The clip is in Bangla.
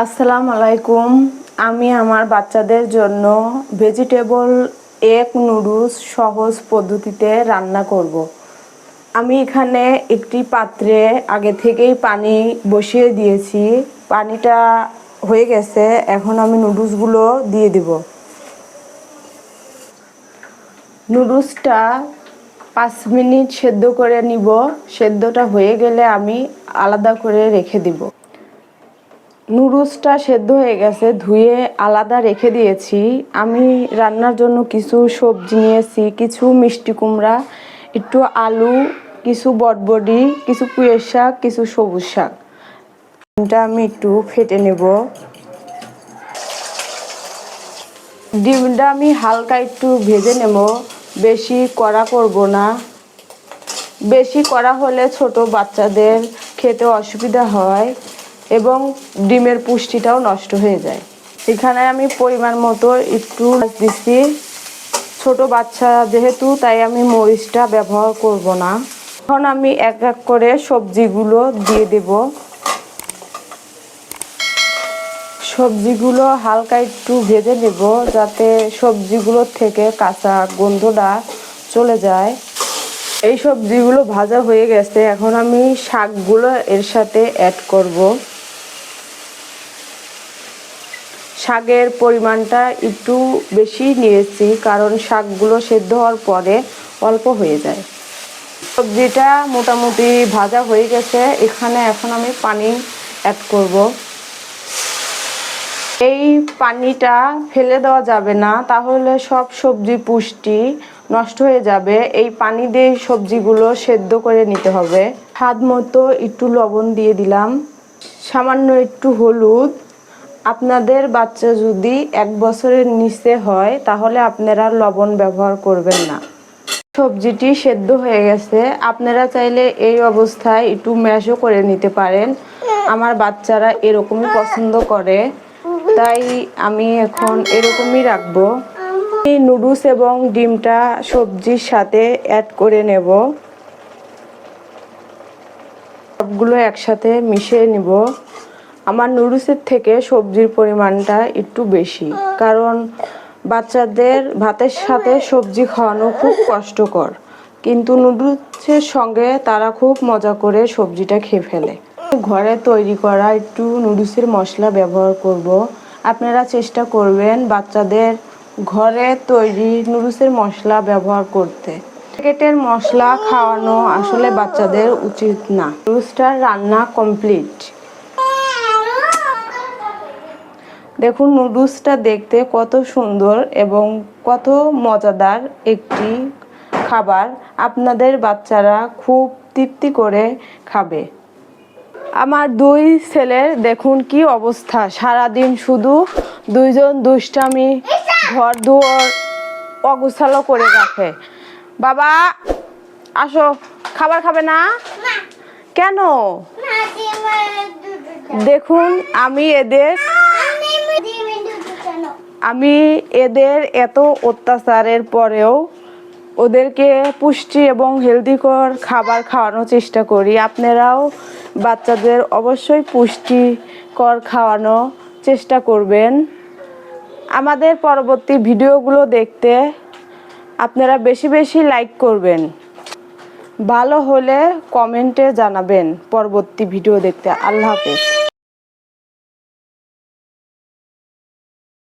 আসসালামু আলাইকুম। আমি আমার বাচ্চাদের জন্য ভেজিটেবল এগ নুডলস সহজ পদ্ধতিতে রান্না করব। আমি এখানে একটি পাত্রে আগে থেকেই পানি বসিয়ে দিয়েছি। পানিটা হয়ে গেছে, এখন আমি নুডলসগুলো দিয়ে দেব। নুডলসটা 5 মিনিট সেদ্ধ করে নিব। সেদ্ধটা হয়ে গেলে আমি আলাদা করে রেখে দিব। নুডলসটা সেদ্ধ হয়ে গেছে, ধুয়ে আলাদা রেখে দিয়েছি। আমি রান্নার জন্য কিছু সবজি নিয়েছি, কিছু মিষ্টি কুমড়া, একটু আলু, কিছু বটবডি, কিছু পুঁই শাক, কিছু সবুজ শাক। ডিমটা আমি একটু ফেটে নেব। ডিমটা আমি হালকা একটু ভেজে নেব, বেশি কড়া করব না। বেশি কড়া হলে ছোট বাচ্চাদের খেতে অসুবিধা হয় এবং ডিমের পুষ্টিটাও নষ্ট হয়ে যায়। এখানে আমি পরিমাণ মতো একটু দিচ্ছি। ছোট বাচ্চা যেহেতু, তাই আমি মরিচটা ব্যবহার করব না। এখন আমি এক এক করে সবজিগুলো দিয়ে দেব। সবজিগুলো হালকা একটু ভেজে নেব, যাতে সবজিগুলোর থেকে কাঁচা গন্ধটা চলে যায়। এই সবজিগুলো ভাজা হয়ে গেছে, এখন আমি শাকগুলো এর সাথে অ্যাড করব। শাকের পরিমাণটা একটু বেশি নিয়েছি, কারণ শাকগুলো সেদ্ধ হওয়ার পরে অল্প হয়ে যায়। সবজিটা মোটামুটি ভাজা হয়ে গেছে, এখানে এখন আমি পানি অ্যাড করব। এই পানিটা ফেলে দেওয়া যাবে না, তাহলে সব সবজি পুষ্টি নষ্ট হয়ে যাবে। এই পানি দিয়ে সবজিগুলো সেদ্ধ করে নিতে হবে। স্বাদ মতো একটু লবণ দিয়ে দিলাম, সামান্য একটু হলুদ। আপনাদের বাচ্চা যদি 1 বছরের নিচে হয়, তাহলে আপনারা লবণ ব্যবহার করবেন না। সবজিটি সেদ্ধ হয়ে গেছে, আপনারা চাইলে এই অবস্থায় একটু ম্যাশও করে নিতে পারেন। আমার বাচ্চারা এরকমই পছন্দ করে, তাই আমি এখন এরকমই রাখবো। এই নুডলস এবং ডিমটা সবজির সাথে অ্যাড করে নেব। সবগুলো একসাথে মিশিয়ে নিব। আমার নুডলসের থেকে সবজির পরিমাণটা একটু বেশি, কারণ বাচ্চাদের ভাতের সাথে সবজি খাওয়ানো খুব কষ্টকর, কিন্তু নুডলসের সঙ্গে তারা খুব মজা করে সবজিটা খেয়ে ফেলে। ঘরে তৈরি করা একটু নুডলসের মশলা ব্যবহার করব। আপনারা চেষ্টা করবেন বাচ্চাদের ঘরে তৈরি নুডলসের মশলা ব্যবহার করতে। প্যাকেটের মশলা খাওয়ানো আসলে বাচ্চাদের উচিত না। নুডলসটার রান্না কমপ্লিট। দেখুন নুডলসটা দেখতে কত সুন্দর এবং কত মজাদার একটি খাবার। আপনাদের বাচ্চারা খুব তৃপ্তি করে খাবে। আমার 2 ছেলের দেখুন কি অবস্থা, সারাদিন শুধু দুইজন দুষ্টামি, ঘর দুয়ার অগোছালো করে রাখে। বাবা আসো, খাবার খাবে না? কেন? দেখুন আমি এদের এত অত্যাচারের পরেও ওদেরকে পুষ্টি এবং হেলদিকর খাবার খাওয়ানোর চেষ্টা করি। আপনারাও বাচ্চাদের অবশ্যই পুষ্টিকর খাওয়ানোর চেষ্টা করবেন। আমাদের পরবর্তী ভিডিওগুলো দেখতে আপনারা বেশি বেশি লাইক করবেন। ভালো হলে কমেন্টে জানাবেন পরবর্তী ভিডিও দেখতে। আল্লাহ হাফেজ।